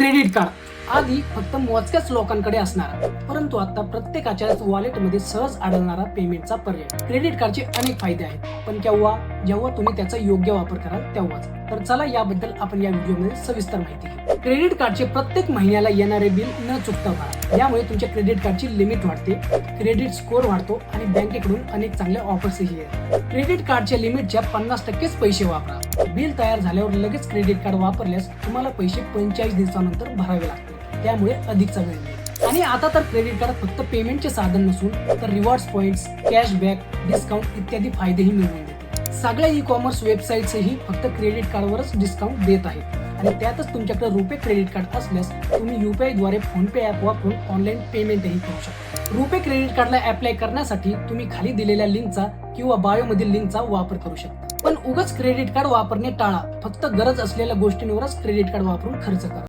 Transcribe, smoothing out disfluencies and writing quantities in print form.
Credit card आधी फक्त मोजक्याच लोकांकडे असणारा, परंतु आता प्रत्येकाच्या वॉलेटमध्ये सहज आढळणारा पेमेंटचा पर्याय. क्रेडिट कार्डचे अनेक फायदे आहेत, पण जेव्हा तुम्ही त्याचा योग्य वापर कराल तेव्हाच. तर चला याबद्दल आपण या व्हिडिओमध्ये सविस्तर माहिती घेऊ. क्रेडिट कार्डचे प्रत्येक महिन्याला येणारे बिल न चुकता भरा. यामुळे तुमच्या क्रेडिट कार्डची लिमिट वाढते, क्रेडिट स्कोअर वाढतो आणि बँकेकडून अनेक चांगल्या ऑफर्सही येतात. क्रेडिट कार्डच्या लिमिटच्या 50%च पैसे वापरा. बिल तयार झाल्यावर लगेच क्रेडिट कार्ड वापरल्यास तुम्हाला पैसे 45 दिवसानंतर भरावे लागतील, त्यामुळे अधिकचा वेळ मिळेल. आणि आता तर क्रेडिट कार्ड फक्त पेमेंटचे साधन नसून तर रिवॉर्ड्स पॉइंट्स, कॅशबॅक, डिस्काउंट इत्यादी फायदेही मिळवून देते. सगळ्या ई-कॉमर्स वेबसाईट्सही फक्त क्रेडिट कार्डवरच डिस्काउंट देत आहेत आणि त्यातच तुमच्याकडे रुपे क्रेडिट कार्ड असल्यास तुम्ही UPI द्वारे फोनपे ऍप वापरून ऑनलाईन पेमेंटही करू शकता. रुपे क्रेडिट कार्डला अप्लाय करण्यासाठी तुम्ही खाली दिलेल्या लिंकचा किंवा बायो मधील लिंकचा वापर करू शकता. पण उगाच क्रेडिट कार्ड वापरणे टाळा. फक्त गरज असलेल्या गोष्टींवरच क्रेडिट कार्ड वापरून खर्च करा.